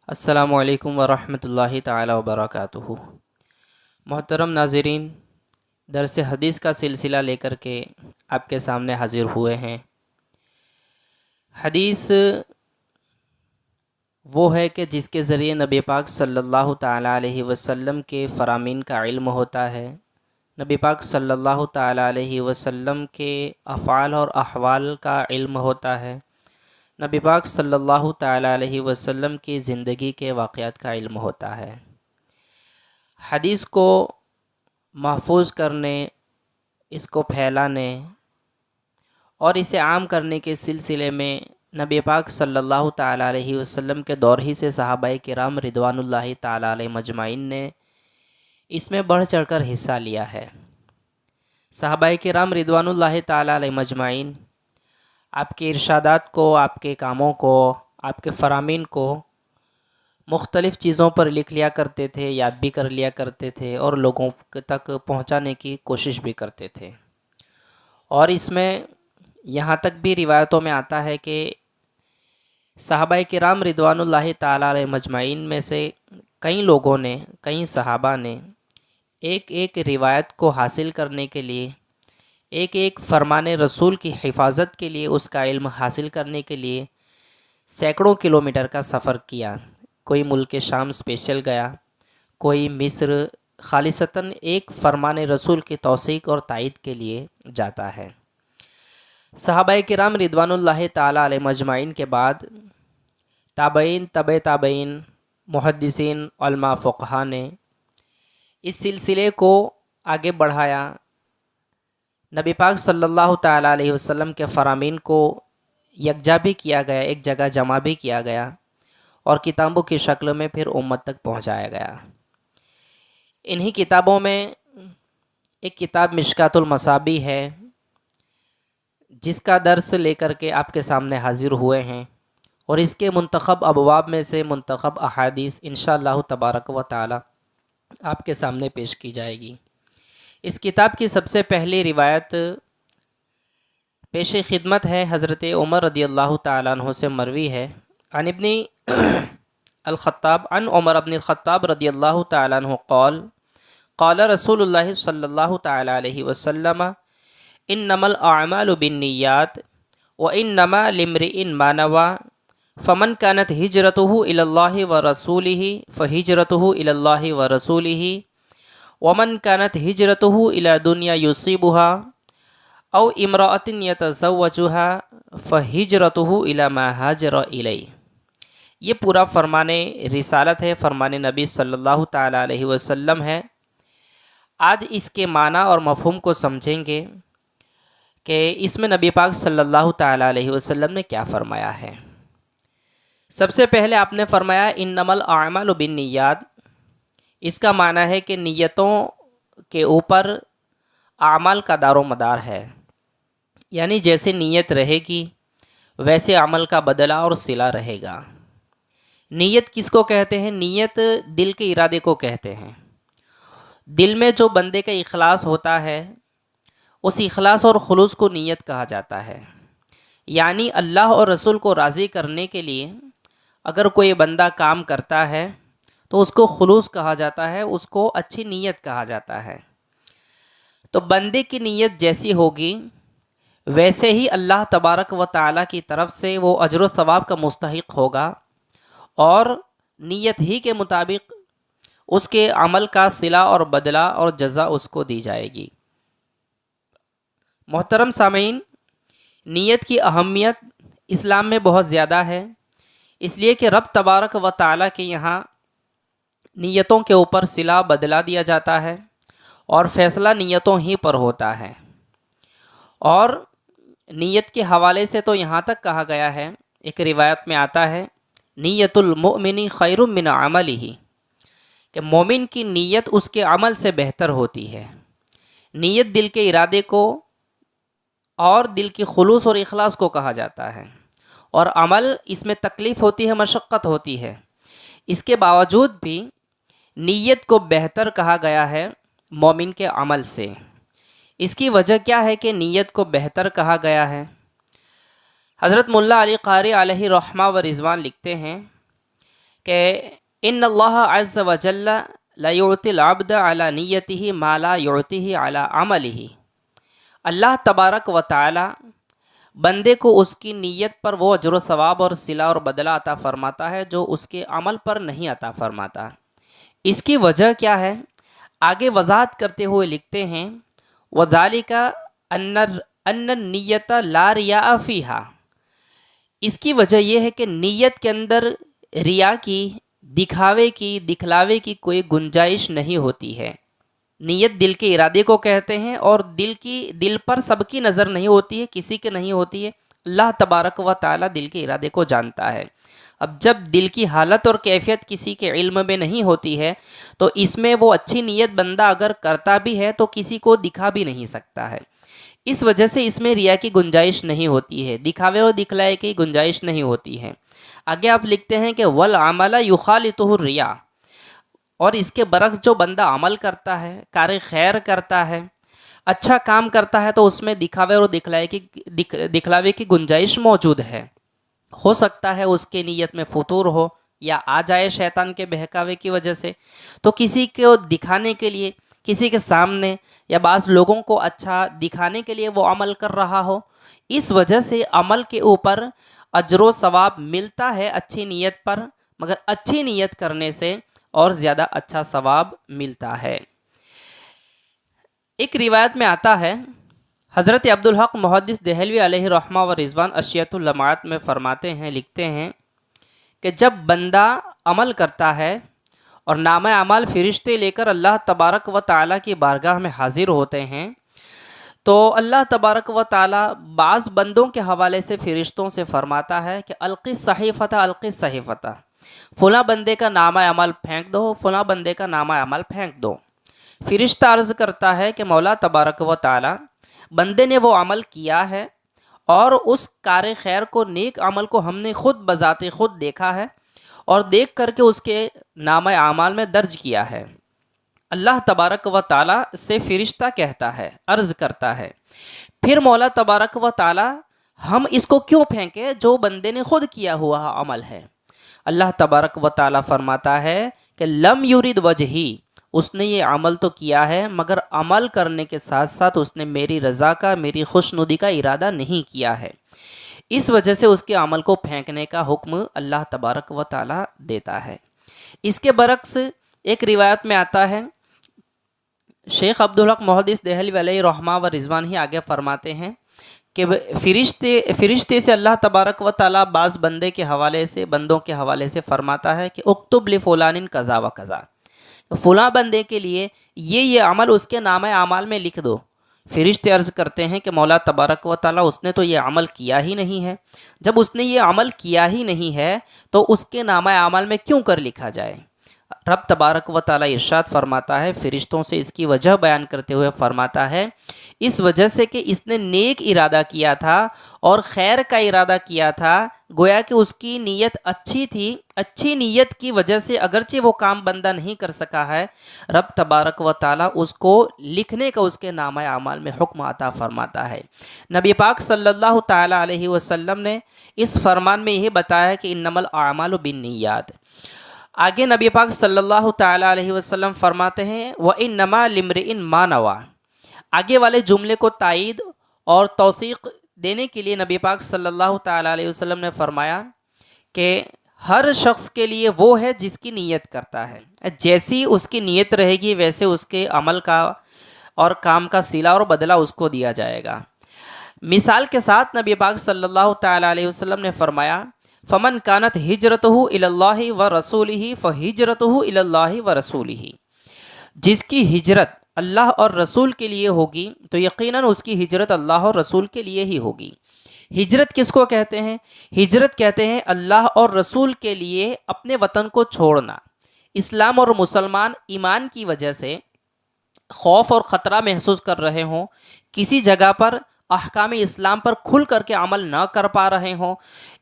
السلام علیکم ورحمۃ اللہ تعالی وبرکاتہ۔ محترم ناظرین، درس حدیث کا سلسلہ لے کر کے آپ کے سامنے حاضر ہوئے ہیں۔ حدیث وہ ہے کہ جس کے ذریعے نبی پاک صلی اللہ تعالی علیہ وسلم کے فرامین کا علم ہوتا ہے، نبی پاک صلی اللہ تعالی علیہ وسلم کے افعال اور احوال کا علم ہوتا ہے، نبی پاک صلی اللہ تعالی علیہ وسلم کی زندگی کے واقعات کا علم ہوتا ہے۔ حدیث کو محفوظ کرنے، اس کو پھیلانے اور اسے عام کرنے کے سلسلے میں نبی پاک صلی اللہ تعالی علیہ وسلم کے دور ہی سے صحابہ کرام رضوان اللہ تعالی علیہ مجمعین نے اس میں بڑھ چڑھ کر حصہ لیا ہے۔ صحابہ کرام رضوان اللہ تعالی علیہ مجمعین آپ کے ارشادات کو، آپ کے کاموں کو، آپ کے فرامین کو مختلف چیزوں پر لکھ لیا کرتے تھے، یاد بھی کر لیا کرتے تھے اور لوگوں تک پہنچانے کی کوشش بھی کرتے تھے۔ اور اس میں یہاں تک بھی روایتوں میں آتا ہے کہ صحابہ کرام رضوان اللہ تعالی علیہ مجمعین میں سے کئی لوگوں نے، کئی صحابہ نے ایک ایک روایت کو حاصل کرنے کے لیے، ایک ایک فرمان رسول کی حفاظت کے لیے، اس کا علم حاصل کرنے کے لیے سینکڑوں کلومیٹر کا سفر کیا۔ کوئی ملک شام اسپیشل گیا، کوئی مصر خالصتاً ایک فرمان رسول کی توثیق اور تائید کے لیے جاتا ہے۔ صحابہ کرام رضوان اللہ تعالی علیہ مجمعین کے بعد تابعین، تبع تابعین، محدثین، علماء، فقہا نے اس سلسلے کو آگے بڑھایا، نبی پاک صلی اللہ تعالی علیہ وسلم کے فرامین کو یکجا بھی کیا گیا، ایک جگہ جمع بھی کیا گیا اور کتابوں کی شکل میں پھر امت تک پہنچایا گیا۔ انہی کتابوں میں ایک کتاب مشکات المصابیح ہے، جس کا درس لے کر کے آپ کے سامنے حاضر ہوئے ہیں، اور اس کے منتخب ابواب میں سے منتخب احادیث انشاءاللہ تبارک و تعالی آپ کے سامنے پیش کی جائے گی۔ اس کتاب کی سب سے پہلی روایت پیش خدمت ہے، حضرت عمر رضی اللہ تعالیٰ عنہ سے مروی ہے، عن ابن الخطاب، عن عمر ابن الخطاب رضی اللہ تعالیٰ عنہ قال قال رسول اللہ صلی اللہ تعالیٰ علیہ وسلم انما الاعمال بالنیات وانما لامرئ ما نوى فمن كانت هجرته الى الله ورسوله فهجرته الى الله ورسوله ومن كانت هجرته الى دنیا يصيبها او امرأة يتزوجها فهجرته الى ما هاجر الیہ۔ یہ پورا فرمان رسالت ہے، فرمان نبی صلی اللہ تعالی علیہ وسلم ہے۔ آج اس کے معنی اور مفہوم کو سمجھیں گے کہ اس میں نبی پاک صلی اللہ تعالی علیہ وسلم نے کیا فرمایا ہے۔ سب سے پہلے آپ نے فرمایا انما الاعمال بالنیات، اس کا معنی ہے کہ نیتوں کے اوپر اعمال کا دار و مدار ہے، یعنی جیسے نیت رہے گی ویسے عمل کا بدلہ اور صلہ رہے گا۔ نیت کس کو کہتے ہیں؟ نیت دل کے ارادے کو کہتے ہیں۔ دل میں جو بندے کا اخلاص ہوتا ہے، اس اخلاص اور خلوص کو نیت کہا جاتا ہے۔ یعنی اللہ اور رسول کو راضی کرنے کے لیے اگر کوئی بندہ کام کرتا ہے تو اس کو خلوص کہا جاتا ہے، اس کو اچھی نیت کہا جاتا ہے۔ تو بندے کی نیت جیسی ہوگی ویسے ہی اللہ تبارک و تعالیٰ کی طرف سے وہ اجر و ثواب کا مستحق ہوگا، اور نیت ہی کے مطابق اس کے عمل کا صلہ اور بدلہ اور جزا اس کو دی جائے گی۔ محترم سامعین، نیت کی اہمیت اسلام میں بہت زیادہ ہے، اس لیے کہ رب تبارک و تعالیٰ کے یہاں نیتوں کے اوپر صلہ بدلہ دیا جاتا ہے اور فیصلہ نیتوں ہی پر ہوتا ہے۔ اور نیت کے حوالے سے تو یہاں تک کہا گیا ہے، ایک روایت میں آتا ہے نیت المؤمن خیر من عملہ، کہ مومن کی نیت اس کے عمل سے بہتر ہوتی ہے۔ نیت دل کے ارادے کو اور دل کی خلوص اور اخلاص کو کہا جاتا ہے، اور عمل اس میں تکلیف ہوتی ہے، مشقت ہوتی ہے۔ اس کے باوجود بھی نیت کو بہتر کہا گیا ہے مومن کے عمل سے۔ اس کی وجہ کیا ہے کہ نیت کو بہتر کہا گیا ہے؟ حضرت ملا علی قاری علیہ رحمہ و رضوان لکھتے ہیں کہ ان اللہ عز وجل لا یعطی العبد علی نیتہ ما لا یعطیہ علی عملہ، اللہ تبارک و تعالی بندے کو اس کی نیت پر وہ اجر و ثواب اور صلہ اور بدلہ عطا فرماتا ہے جو اس کے عمل پر نہیں عطا فرماتا۔ اس کی وجہ کیا ہے؟ آگے وضاحت کرتے ہوئے لکھتے ہیں وَذَلِكَ أَنَّ النِّيَّةَ لَا رِيَاءَ فِيهَا، اس کی وجہ یہ ہے کہ نیت کے اندر ریا کی، دکھاوے کی، دکھلاوے کی کوئی گنجائش نہیں ہوتی ہے۔ نیت دل کے ارادے کو کہتے ہیں، اور دل پر سب کی نظر نہیں ہوتی ہے، کسی کے نہیں ہوتی ہے، اللہ تبارک و تعالی دل کے ارادے کو جانتا ہے۔ اب جب دل کی حالت اور کیفیت کسی کے علم میں نہیں ہوتی ہے تو اس میں وہ اچھی نیت بندہ اگر کرتا بھی ہے تو کسی کو دکھا بھی نہیں سکتا ہے، اس وجہ سے اس میں ریا کی گنجائش نہیں ہوتی ہے، دکھاوے اور دکھلائے کی گنجائش نہیں ہوتی ہے۔ آگے آپ لکھتے ہیں کہ وَالْعَمَلَ يُخَالِطُهُ الرِّيَاءُ، اور اس کے برعکس جو بندہ عمل کرتا ہے، کار خیر کرتا ہے، اچھا کام کرتا ہے، تو اس میں دکھاوے اور دکھلاوے کی گنجائش موجود ہے۔ ہو سکتا ہے اس کے نیت میں فطور ہو یا آ جائے شیطان کے بہکاوے کی وجہ سے، تو کسی کو دکھانے کے لیے، کسی کے سامنے یا بعض لوگوں کو اچھا دکھانے کے لیے وہ عمل کر رہا ہو، اس وجہ سے عمل کے اوپر اجر و ثواب ملتا ہے اچھی نیت پر، مگر اچھی نیت کرنے سے اور زیادہ اچھا ثواب ملتا ہے۔ ایک روایت میں آتا ہے، حضرت عبدالحق محدث دہلوی علیہ رحمہ و رضوان اشیۃ اللمعات میں فرماتے ہیں، لکھتے ہیں کہ جب بندہ عمل کرتا ہے اور نامہ اعمال فرشتے لے کر اللہ تبارک و تعالیٰ کی بارگاہ میں حاضر ہوتے ہیں، تو اللہ تبارک و تعالیٰ بعض بندوں کے حوالے سے فرشتوں سے فرماتا ہے کہ القی الصحیفۃ القی الصحیفۃ، فلاں بندے کا نامہ عمل پھینک دو، فلاں بندے کا نامہ عمل پھینک دو۔ فرشتہ عرض کرتا ہے کہ مولا تبارک و تعالیٰ، بندے نے وہ عمل کیا ہے اور اس کار خیر کو، نیک عمل کو ہم نے خود بذات خود دیکھا ہے اور دیکھ کر کے اس کے نامہ اعمال میں درج کیا ہے۔ اللہ تبارک و تعالیٰ سے فرشتہ کہتا ہے، عرض کرتا ہے، پھر مولا تبارک و تعالیٰ ہم اس کو کیوں پھینکے جو بندے نے خود کیا ہوا عمل ہے؟ اللہ تبارک و تعالیٰ فرماتا ہے کہ لم یرید وجہی، اس نے یہ عمل تو کیا ہے مگر عمل کرنے کے ساتھ ساتھ اس نے میری رضا کا، میری خوشنودی کا ارادہ نہیں کیا ہے، اس وجہ سے اس کے عمل کو پھینکنے کا حکم اللہ تبارک و تعالیٰ دیتا ہے۔ اس کے برعکس ایک روایت میں آتا ہے، شیخ عبدالحق محدث دہلوی علیہ رحمہ و رضوان ہی آگے فرماتے ہیں کہ فرشتے سے اللہ تبارک و تعالیٰ بعض بندوں کے حوالے سے فرماتا ہے کہ اکتب لفلان کذا و کذا، فلاں بندے کے لیے یہ عمل اس کے نامہ اعمال میں لکھ دو۔ فرشتے عرض کرتے ہیں کہ مولا تبارک و تعالیٰ اس نے تو یہ عمل کیا ہی نہیں ہے، جب اس نے یہ عمل کیا ہی نہیں ہے تو اس کے نامہ اعمال میں کیوں کر لکھا جائے؟ رب تبارک و تعالیٰ ارشاد فرماتا ہے، فرشتوں سے اس کی وجہ بیان کرتے ہوئے فرماتا ہے، اس وجہ سے کہ اس نے نیک ارادہ کیا تھا اور خیر کا ارادہ کیا تھا، گویا کہ اس کی نیت اچھی تھی، اچھی نیت کی وجہ سے اگرچہ وہ کام بندہ نہیں کر سکا ہے، رب تبارک و تعالیٰ اس کو لکھنے کا اس کے نامہ اعمال میں حکم عطا فرماتا ہے۔ نبی پاک صلی اللہ تعالیٰ علیہ وسلم نے اس فرمان میں یہ بتایا کہ انما الاعمال بالنیات۔ آگے نبی پاک صلی اللہ تعالیٰ علیہ وسلم فرماتے ہیں وَإِنَّمَا لِامْرِئٍ مَا نَوَىٰ۔ آگے والے جملے کو تائید اور توثیق دینے کے لیے نبی پاک صلی اللہ تعالیٰ علیہ وسلم نے فرمایا کہ ہر شخص کے لیے وہ ہے جس کی نیت کرتا ہے، جیسی اس کی نیت رہے گی ویسے اس کے عمل کا اور کام کا صلہ اور بدلہ اس کو دیا جائے گا۔ مثال کے ساتھ نبی پاک صلی اللہ تعالیٰ علیہ وسلم نے فرمایا فمن کانت ہجرتہ الی اللہ ورسولہ فہجرتہ الی اللہ ورسولہ، جس کی ہجرت اللہ اور رسول کے لیے ہوگی تو یقیناً اس کی ہجرت اللہ اور رسول کے لیے ہی ہوگی۔ ہجرت کس کو کہتے ہیں؟ ہجرت کہتے ہیں اللہ اور رسول کے لیے اپنے وطن کو چھوڑنا۔ اسلام اور مسلمان ایمان کی وجہ سے خوف اور خطرہ محسوس کر رہے ہوں، کسی جگہ پر احکام اسلام پر کھل کر کے عمل نہ کر پا رہے ہوں،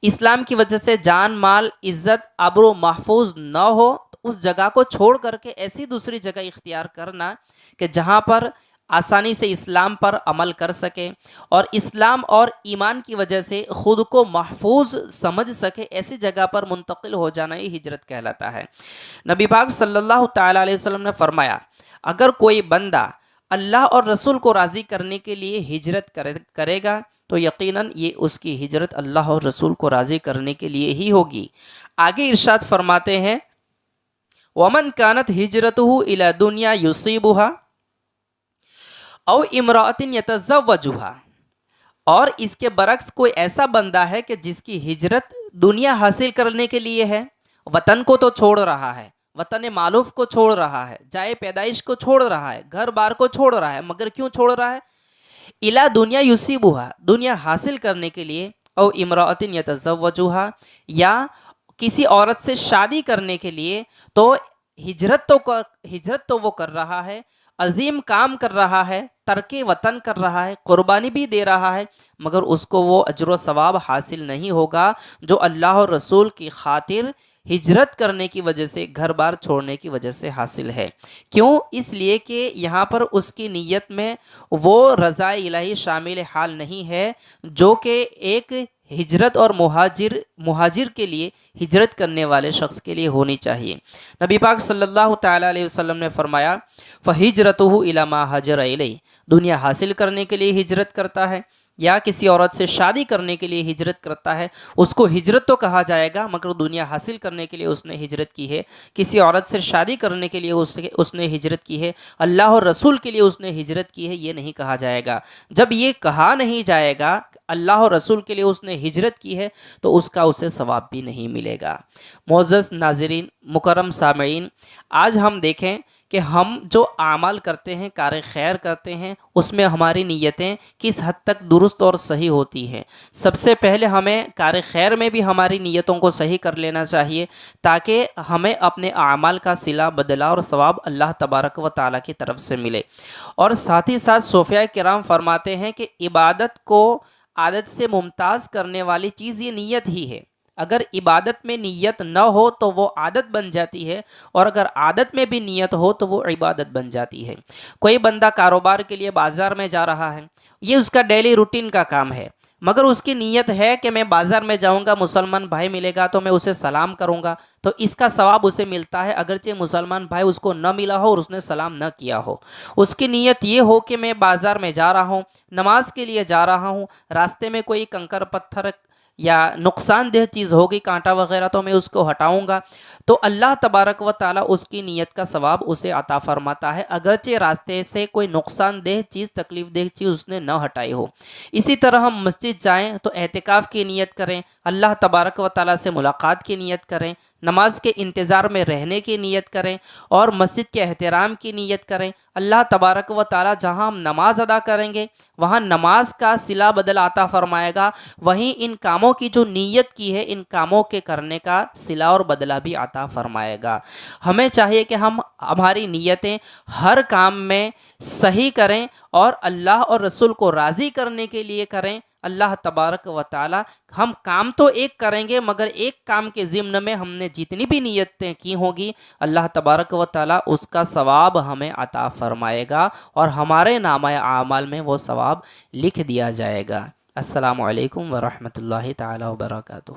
اسلام کی وجہ سے جان مال عزت آبرو محفوظ نہ ہو، تو اس جگہ کو چھوڑ کر کے ایسی دوسری جگہ اختیار کرنا کہ جہاں پر آسانی سے اسلام پر عمل کر سکے اور اسلام اور ایمان کی وجہ سے خود کو محفوظ سمجھ سکے، ایسی جگہ پر منتقل ہو جانا ہی ہجرت کہلاتا ہے۔ نبی پاک صلی اللہ تعالیٰ علیہ وسلم نے فرمایا اگر کوئی بندہ اللہ اور رسول کو راضی کرنے کے لیے ہجرت کرے گا تو یقیناً یہ اس کی ہجرت اللہ اور رسول کو راضی کرنے کے لیے ہی ہوگی۔ آگے ارشاد فرماتے ہیں وَمَنْ كَانَتْ هِجْرَتُهُ إِلَى دُنْيَا يُصِيبُهَا او امرأۃ یتزوجها، اور اس کے برعکس کوئی ایسا بندہ ہے کہ جس کی ہجرت دنیا حاصل کرنے کے لیے ہے، وطن کو تو چھوڑ رہا ہے، وطن معلوف کو چھوڑ رہا ہے، جائے پیدائش کو چھوڑ رہا ہے، گھر بار کو چھوڑ رہا ہے، مگر کیوں چھوڑ رہا ہے؟ الا دنیا یصیبها، دنیا حاصل کرنے کے لیے، او امرأۃ یتزوجها، یا کسی عورت سے شادی کرنے کے لیے، تو ہجرت تو وہ کر رہا ہے، عظیم کام کر رہا ہے، ترک وطن کر رہا ہے، قربانی بھی دے رہا ہے، مگر اس کو وہ اجر و ثواب حاصل نہیں ہوگا جو اللہ اور رسول کی خاطر ہجرت کرنے کی وجہ سے، گھر بار چھوڑنے کی وجہ سے حاصل ہے۔ کیوں؟ اس لیے کہ یہاں پر اس کی نیت میں وہ رضا الہی شامل حال نہیں ہے جو کہ ایک ہجرت اور مہاجر کے لیے، ہجرت کرنے والے شخص کے لیے ہونی چاہیے۔ نبی پاک صلی اللہ تعالیٰ علیہ وسلم نے فرمایا فَهِجْرَتُهُ إِلَى مَا هَاجَرَ إِلَيْهِ، دنیا حاصل کرنے کے لیے ہجرت کرتا ہے یا کسی عورت سے شادی کرنے کے لیے ہجرت کرتا ہے، اس کو ہجرت تو کہا جائے گا مگر دنیا حاصل کرنے کے لیے اس نے ہجرت کی ہے۔ کسی عورت سے شادی کرنے کے لیے اس نے ہجرت کی ہے، اللہ اور رسول کے لیے اس نے ہجرت کی ہے، یہ نہیں کہا جائے گا۔ جب یہ کہا نہیں جائے گا اللہ اور رسول کے لیے اس نے ہجرت کی ہے تو اس کا اسے ثواب بھی نہیں ملے گا۔ معزز ناظرین، مکرم سامعین، آج ہم دیکھیں کہ ہم جو اعمال کرتے ہیں، کار خیر کرتے ہیں، اس میں ہماری نیتیں کس حد تک درست اور صحیح ہوتی ہیں۔ سب سے پہلے ہمیں کار خیر میں بھی ہماری نیتوں کو صحیح کر لینا چاہیے تاکہ ہمیں اپنے اعمال کا صلہ بدلہ اور ثواب اللہ تبارک و تعالیٰ کی طرف سے ملے۔ اور ساتھ ہی ساتھ صوفیاء کرام فرماتے ہیں کہ عبادت کو عادت سے ممتاز کرنے والی چیز یہ نیت ہی ہے۔ اگر عبادت میں نیت نہ ہو تو وہ عادت بن جاتی ہے، اور اگر عادت میں بھی نیت ہو تو وہ عبادت بن جاتی ہے۔ کوئی بندہ کاروبار کے لیے بازار میں جا رہا ہے، یہ اس کا ڈیلی روٹین کا کام ہے، مگر اس کی نیت ہے کہ میں بازار میں جاؤں گا، مسلمان بھائی ملے گا تو میں اسے سلام کروں گا، تو اس کا ثواب اسے ملتا ہے اگرچہ مسلمان بھائی اس کو نہ ملا ہو اور اس نے سلام نہ کیا ہو۔ اس کی نیت یہ ہو کہ میں بازار میں جا رہا ہوں، نماز کے لیے جا رہا ہوں، راستے میں کوئی کنکر پتھر یا نقصان دہ چیز ہوگی، کانٹا وغیرہ، تو میں اس کو ہٹاؤں گا، تو اللہ تبارک و تعالیٰ اس کی نیت کا ثواب اسے عطا فرماتا ہے اگرچہ راستے سے کوئی نقصان دہ چیز، تکلیف دہ چیز اس نے نہ ہٹائی ہو۔ اسی طرح ہم مسجد جائیں تو اعتکاف کی نیت کریں، اللہ تبارک و تعالیٰ سے ملاقات کی نیت کریں، نماز کے انتظار میں رہنے کی نیت کریں اور مسجد کے احترام کی نیت کریں۔ اللہ تبارک و تعالیٰ جہاں ہم نماز ادا کریں گے وہاں نماز کا صلہ بدل عطا فرمائے گا، وہیں ان کاموں کی جو نیت کی ہے ان کاموں کے کرنے کا صلہ اور بدلہ بھی عطا فرمائے گا۔ ہمیں چاہیے کہ ہم ہماری نیتیں ہر کام میں صحیح کریں اور اللہ اور رسول کو راضی کرنے کے لیے کریں۔ اللہ تبارک و تعالی، ہم کام تو ایک کریں گے مگر ایک کام کے ضمن میں ہم نے جتنی بھی نیتیں کی ہوگی اللہ تبارک و تعالی اس کا ثواب ہمیں عطا فرمائے گا اور ہمارے نامہ اعمال میں وہ ثواب لکھ دیا جائے گا۔ السلام علیکم ورحمۃ اللہ تعالی وبرکاتہ۔